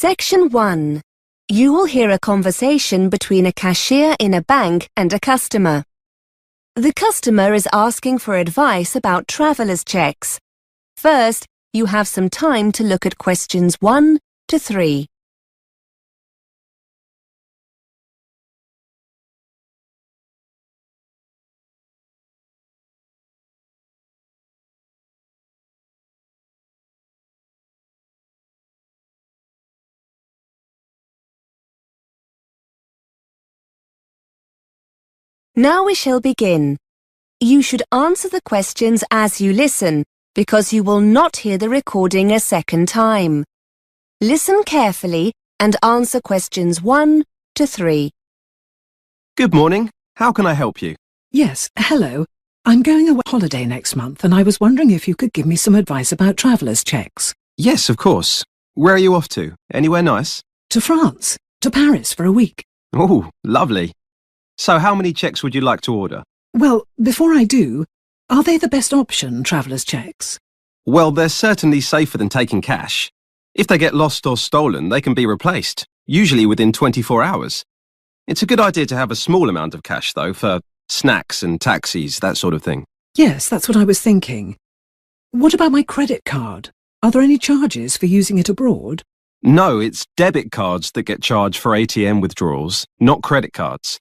Section 1. You will hear a conversation between a cashier in a bank and a customer. The customer is asking for advice about traveller's checks. First, you have some time to look at questions 1 to 3. Now we shall begin. You should answer the questions as you listen, because you will not hear the recording a second time. Listen carefully and answer questions 1 to 3. Good morning. How can I help you? Yes, hello. I'm going away on holiday next month and I was wondering if you could give me some advice about traveller's checks. Yes, of course. Where are you off to? Anywhere nice? To France, to Paris for a week. Oh, lovely. So how many checks would you like to order? Well, before I do, are they the best option, traveller's checks? Well, they're certainly safer than taking cash. If they get lost or stolen, they can be replaced, usually within 24 hours. It's a good idea to have a small amount of cash, though, for snacks and taxis, that sort of thing. Yes, that's what I was thinking. What about my credit card? Are there any charges for using it abroad? No, it's debit cards that get charged for ATM withdrawals, not credit cards.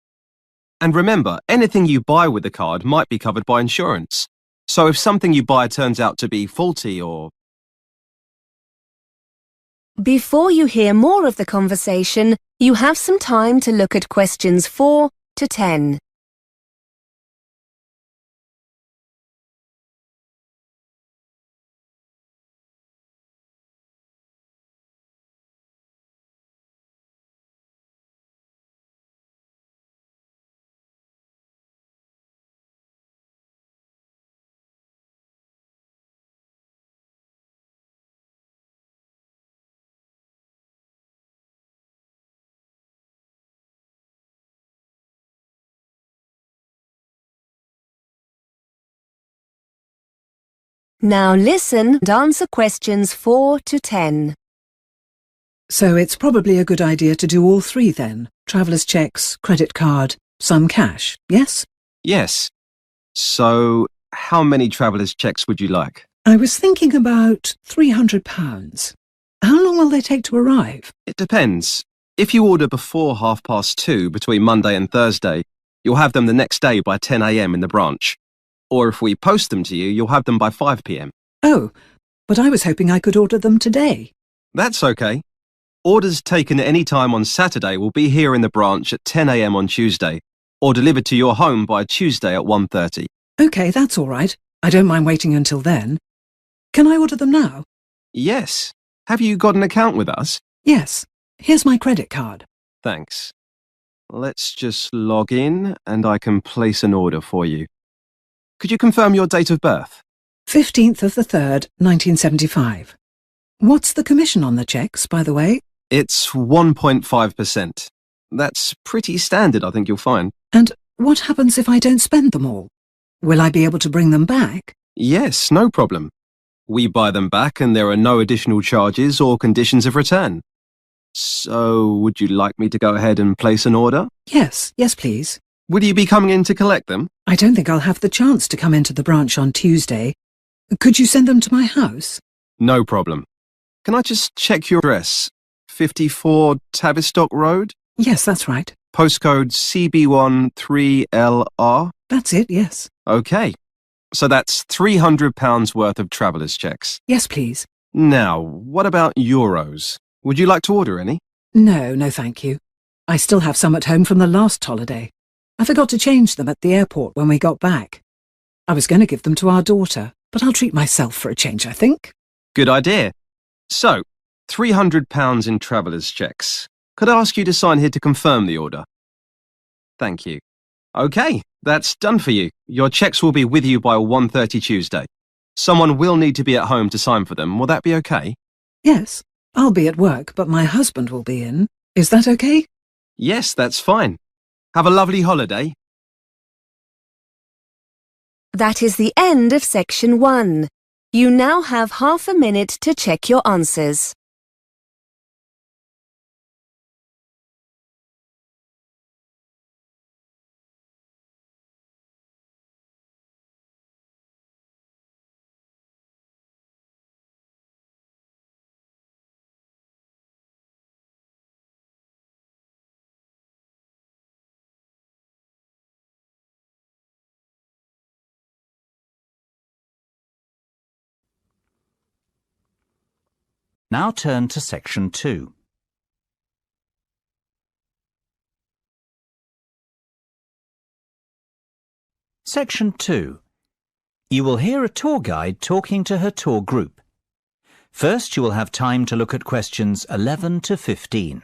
And remember, anything you buy with the card might be covered by insurance. So if something you buy turns out to be faulty or... Before you hear more of the conversation, you have some time to look at questions 4 to 10. Now listen and answer questions 4 to 10. So it's probably a good idea to do all three then. Traveller's checks, credit card, some cash, yes? Yes. So, how many traveller's checks would you like? I was thinking about £300. How long will they take to arrive? It depends. If you order before 2:30 between Monday and Thursday, you'll have them the next day by 10 a.m. in the branch. Or if we post them to you, you'll have them by 5 p.m. Oh, but I was hoping I could order them today. That's okay. Orders taken at any time on Saturday will be here in the branch at 10 a.m. on Tuesday, or delivered to your home by Tuesday at 1:30. OK, that's all right. I don't mind waiting until then. Can I order them now? Yes. Have you got an account with us? Yes. Here's my credit card. Thanks. Let's just log in and I can place an order for you. Could you confirm your date of birth? 15th of the 3rd, 1975. What's the commission on the checks, by the way? It's 1.5%. That's pretty standard, I think you'll find. And what happens if I don't spend them all? Will I be able to bring them back? Yes, no problem. We buy them back and there are no additional charges or conditions of return. So, would you like me to go ahead and place an order? Yes, please. Would you be coming in to collect them? I don't think I'll have the chance to come into the branch on Tuesday. Could you send them to my house? No problem. Can I just check your address? 54 Tavistock Road? Yes, that's right. Postcode CB1 3LR? That's it, yes. OK. So that's £300 worth of traveller's checks. Yes, please. Now, what about euros? Would you like to order any? No, thank you. I still have some at home from the last holiday. I forgot to change them at the airport when we got back. I was going to give them to our daughter, but I'll treat myself for a change, I think. Good idea. So, £300 in traveller's checks. Could I ask you to sign here to confirm the order? Thank you. OK, that's done for you. Your checks will be with you by 1:30 Tuesday. Someone will need to be at home to sign for them. Will that be OK? Yes, I'll be at work, but my husband will be in. Is that OK? Yes, that's fine. Have a lovely holiday. That is the end of Section 1. You now have half a minute to check your answers. Now turn to Section 2. Section 2. You will hear a tour guide talking to her tour group. First, you will have time to look at questions 11 to 15.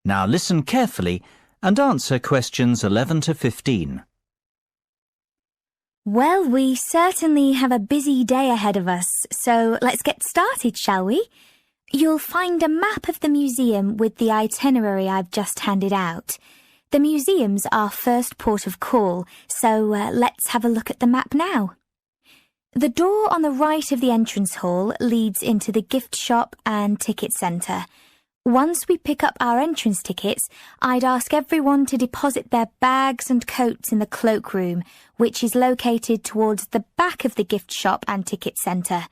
Now listen carefully and answer questions 11 to 15. Well, we certainly have a busy day ahead of us, so let's get started, shall we? You'll find a map of the museum with the itinerary I've just handed out. The museum's our first port of call, so let's have a look at the map now. The door on the right of the entrance hall leads into the gift shop and ticket centre. Once we pick up our entrance tickets, I'd ask everyone to deposit their bags and coats in the cloakroom, which is located towards the back of the gift shop and ticket centre.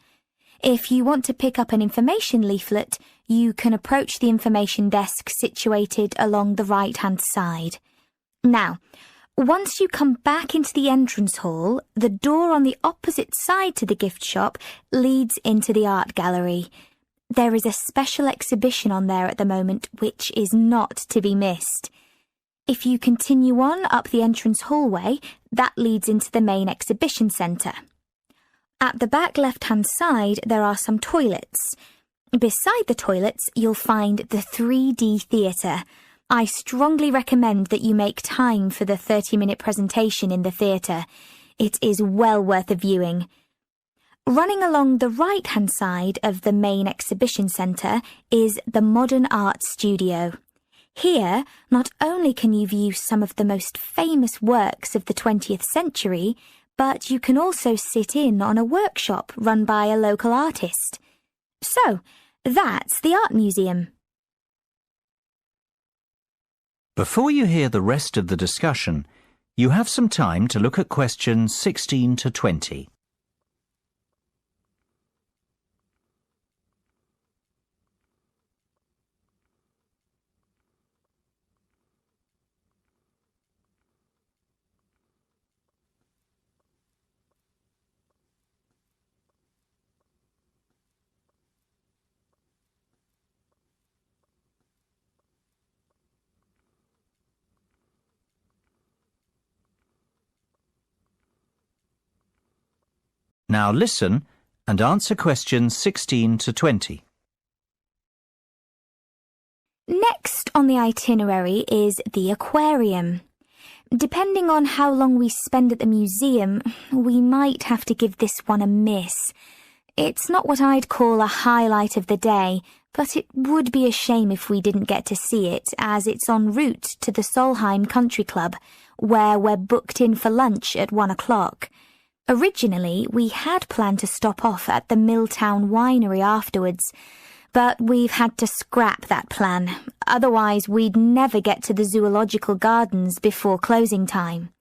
If you want to pick up an information leaflet, you can approach the information desk situated along the right-hand side. Now, once you come back into the entrance hall, the door on the opposite side to the gift shop leads into the art gallery. There is a special exhibition on there at the moment which is not to be missed. If you continue on up the entrance hallway, that leads into the main exhibition centre. At the back left-hand side, there are some toilets. Beside the toilets, you'll find the 3D theatre. I strongly recommend that you make time for the 30-minute presentation in the theatre. It is well worth a viewing. Running along the right-hand side of the main exhibition centre is the Modern Art Studio. Here, not only can you view some of the most famous works of the 20th century, but you can also sit in on a workshop run by a local artist. So, that's the Art Museum. Before you hear the rest of the discussion, you have some time to look at questions 16 to 20. Now listen and answer questions 16 to 20. Next on the itinerary is the aquarium. Depending on how long we spend at the museum, we might have to give this one a miss. It's not what I'd call a highlight of the day, but it would be a shame if we didn't get to see it, as it's en route to the Solheim Country Club, where we're booked in for lunch at 1 o'clock. Originally, we had planned to stop off at the Milltown Winery afterwards, but we've had to scrap that plan. Otherwise, we'd never get to the zoological gardens before closing time.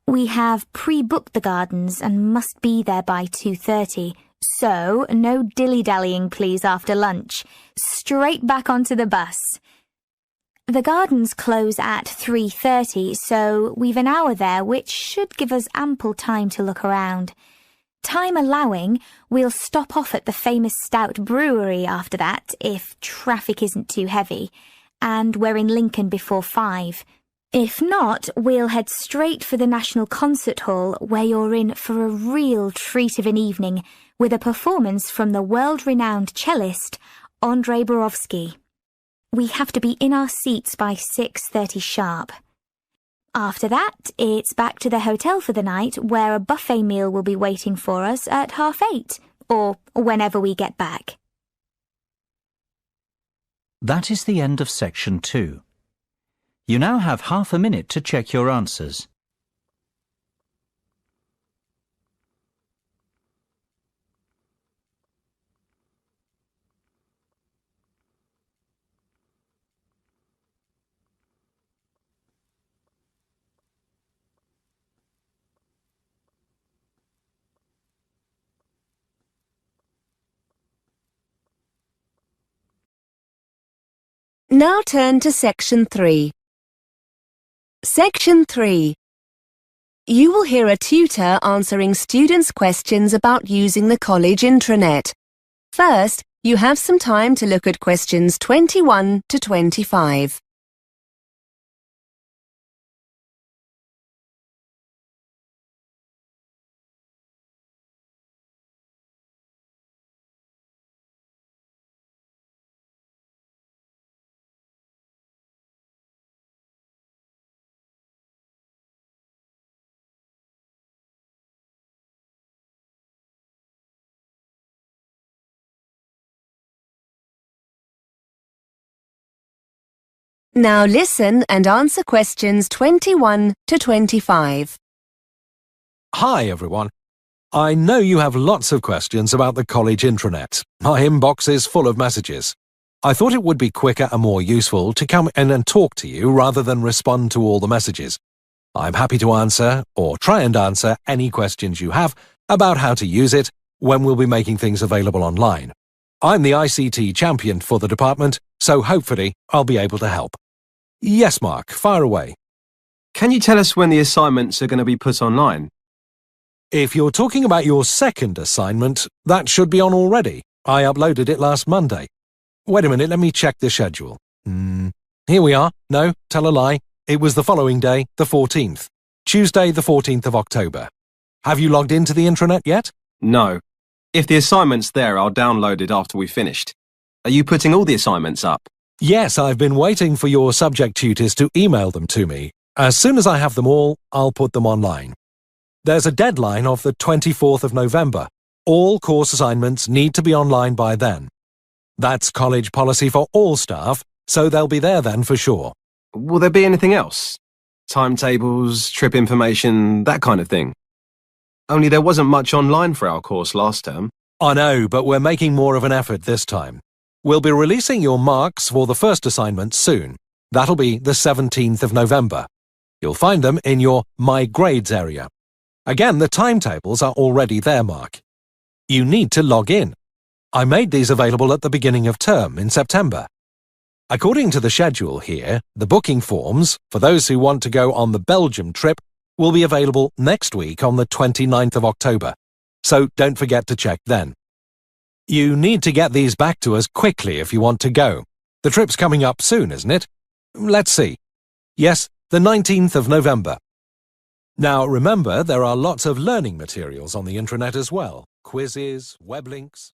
We have pre-booked the gardens and must be there by 2:30, so no dilly-dallying please after lunch. Straight back onto the bus. The gardens close at 3:30, so we've an hour there, which should give us ample time to look around. Time allowing, we'll stop off at the famous Stout Brewery after that, if traffic isn't too heavy, and we're in Lincoln before 5. If not, we'll head straight for the National Concert Hall, where you're in for a real treat of an evening, with a performance from the world-renowned cellist, Andrei Borovsky. We have to be in our seats by 6:30 sharp. After that, it's back to the hotel for the night, where a buffet meal will be waiting for us at 8:30, or whenever we get back. That is the end of Section 2. You now have half a minute to check your answers. Now turn to Section 3. Section 3. You will hear a tutor answering students' questions about using the college intranet. First, you have some time to look at questions 21 to 25. Now listen and answer questions 21 to 25. Hi everyone. I know you have lots of questions about the college intranet. My inbox is full of messages. I thought it would be quicker and more useful to come in and talk to you rather than respond to all the messages. I'm happy to answer, or try and answer, any questions you have about how to use it when we'll be making things available online. I'm the ICT champion for the department, so hopefully I'll be able to help. Yes, Mark, fire away. Can you tell us when the assignments are going to be put online? If you're talking about your second assignment, that should be on already. I uploaded it last Monday. Wait a minute, let me check the schedule. Here we are. No, tell a lie. It was the following day, the 14th. Tuesday, the 14th of October. Have you logged into the intranet yet? No. If the assignment's there, I'll download it after we've finished. Are you putting all the assignments up? Yes, I've been waiting for your subject tutors to email them to me. As soon as I have them all, I'll put them online. There's a deadline of the 24th of November. All course assignments need to be online by then. That's college policy for all staff, so they'll be there then for sure. Will there be anything else? Timetables, trip information, that kind of thing? Only there wasn't much online for our course last term. I know, but we're making more of an effort this time. We'll be releasing your marks for the first assignment soon. That'll be the 17th of November. You'll find them in your My Grades area. Again, the timetables are already there, Mark. You need to log in. I made these available at the beginning of term in September. According to the schedule here, the booking forms, for those who want to go on the Belgium trip, will be available next week on the 29th of October. So don't forget to check then. You need to get these back to us quickly if you want to go. The trip's coming up soon, isn't it? Let's see. Yes, the 19th of November. Now remember, there are lots of learning materials on the intranet as well. Quizzes, web links.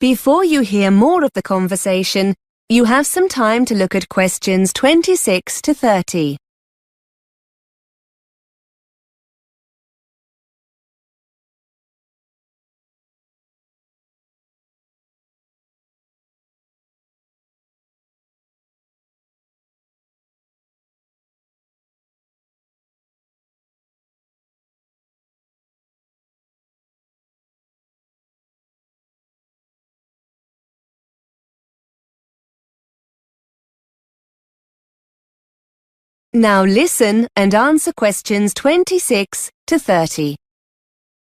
Before you hear more of the conversation, you have some time to look at questions 26 to 30. Now listen and answer questions 26 to 30.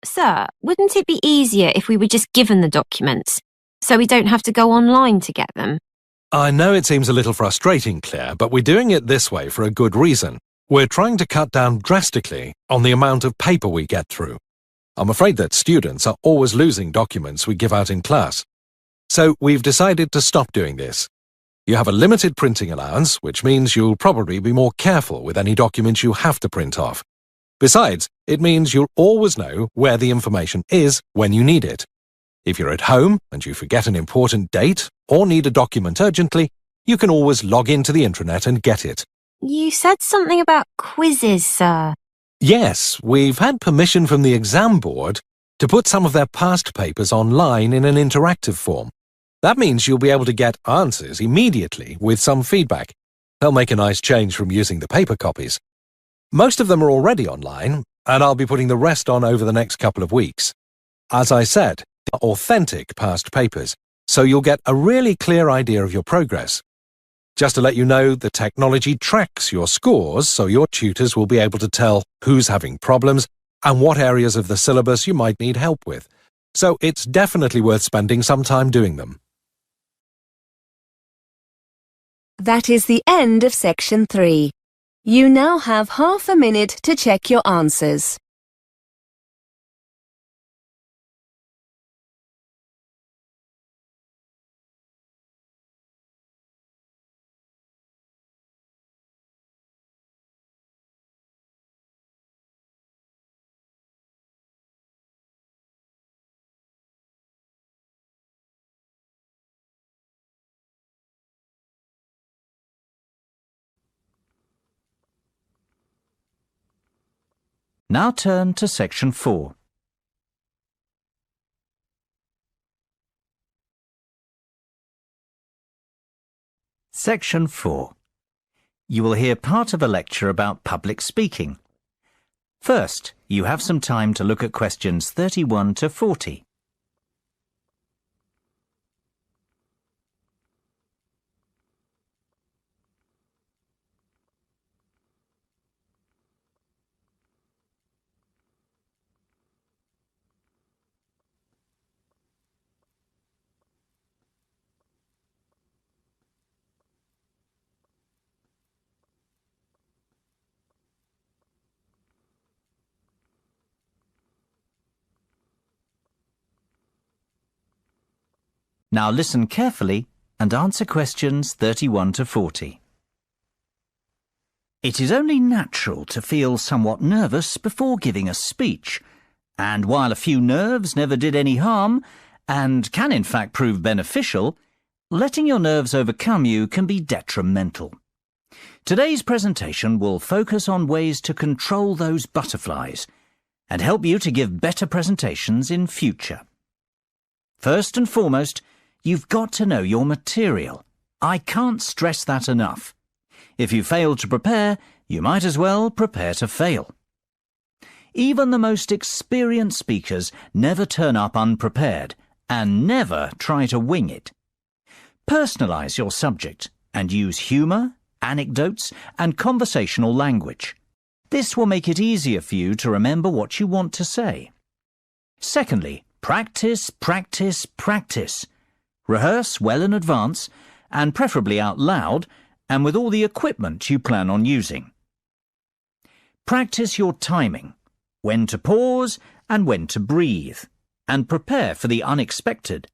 Sir, wouldn't it be easier if we were just given the documents, so we don't have to go online to get them? I know it seems a little frustrating, Claire, but we're doing it this way for a good reason. We're trying to cut down drastically on the amount of paper we get through. I'm afraid that students are always losing documents we give out in class. So we've decided to stop doing this. You have a limited printing allowance, which means you'll probably be more careful with any documents you have to print off. Besides, it means you'll always know where the information is when you need it. If you're at home and you forget an important date or need a document urgently, you can always log into the intranet and get it. You said something about quizzes, sir. Yes, we've had permission from the exam board to put some of their past papers online in an interactive form. That means you'll be able to get answers immediately with some feedback. They'll make a nice change from using the paper copies. Most of them are already online, and I'll be putting the rest on over the next couple of weeks. As I said, they're authentic past papers, so you'll get a really clear idea of your progress. Just to let you know, the technology tracks your scores, so your tutors will be able to tell who's having problems and what areas of the syllabus you might need help with. So it's definitely worth spending some time doing them. That is the end of section 3. You now have half a minute to check your answers. Now turn to section 4. Section 4. You will hear part of a lecture about public speaking. First, you have some time to look at questions 31 to 40. Now listen carefully and answer questions 31 to 40. It is only natural to feel somewhat nervous before giving a speech, and while a few nerves never did any harm, and can in fact prove beneficial, letting your nerves overcome you can be detrimental. Today's presentation will focus on ways to control those butterflies and help you to give better presentations in future. First and foremost, you've got to know your material. I can't stress that enough. If you fail to prepare, you might as well prepare to fail. Even the most experienced speakers never turn up unprepared and never try to wing it. Personalize your subject and use humour, anecdotes, and conversational language. This will make it easier for you to remember what you want to say. Secondly, practice, practice, practice. Rehearse well in advance, and preferably out loud, and with all the equipment you plan on using. Practice your timing, when to pause and when to breathe, and prepare for the unexpected.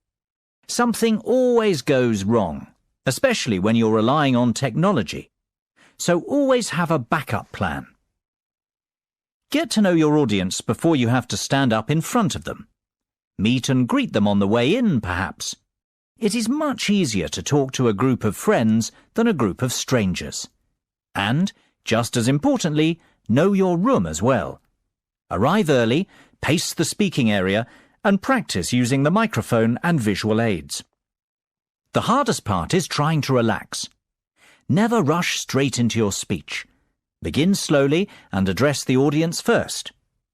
Something always goes wrong, especially when you're relying on technology, so always have a backup plan. Get to know your audience before you have to stand up in front of them. Meet and greet them on the way in, perhaps. It is much easier to talk to a group of friends than a group of strangers. And, just as importantly, know your room as well. Arrive early, pace the speaking area, and practice using the microphone and visual aids. The hardest part is trying to relax. Never rush straight into your speech. Begin slowly and address the audience first.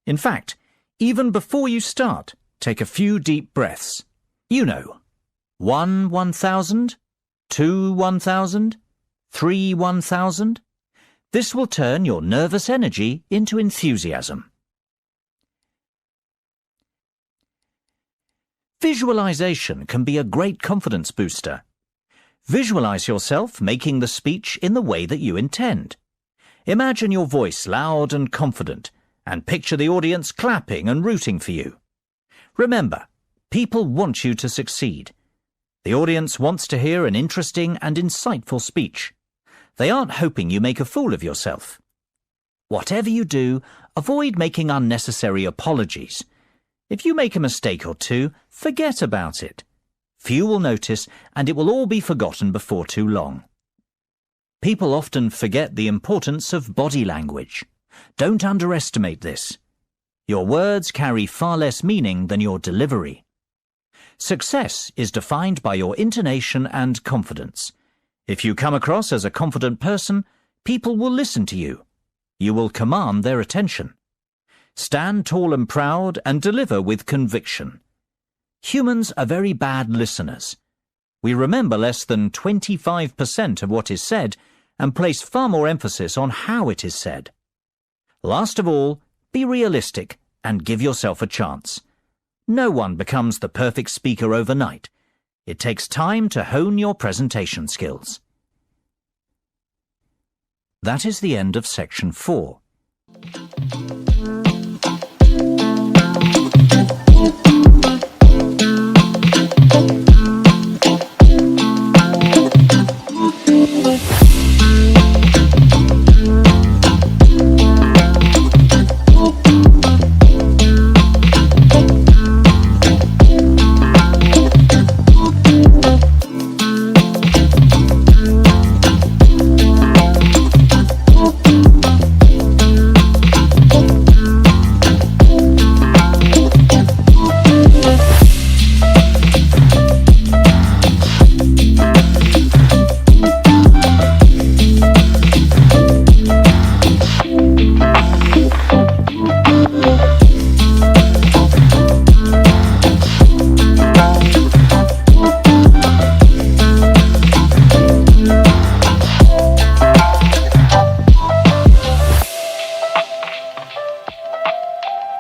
In fact, even before you start, take a few deep breaths. You know, 1 1,000, 2 1,000, 3 1,000. This will turn your nervous energy into enthusiasm. Visualization can be a great confidence booster. Visualize yourself making the speech in the way that you intend. Imagine your voice loud and confident, and picture the audience clapping and rooting for you. Remember, people want you to succeed. The audience wants to hear an interesting and insightful speech. They aren't hoping you make a fool of yourself. Whatever you do, avoid making unnecessary apologies. If you make a mistake or two, forget about it. Few will notice, and it will all be forgotten before too long. People often forget the importance of body language. Don't underestimate this. Your words carry far less meaning than your delivery. Success is defined by your intonation and confidence. If you come across as a confident person, people will listen to you. You will command their attention. Stand tall and proud and deliver with conviction. Humans are very bad listeners. We remember less than 25% of what is said and place far more emphasis on how it is said. Last of all, be realistic and give yourself a chance. No one becomes the perfect speaker overnight. It takes time to hone your presentation skills. That is the end of section 4.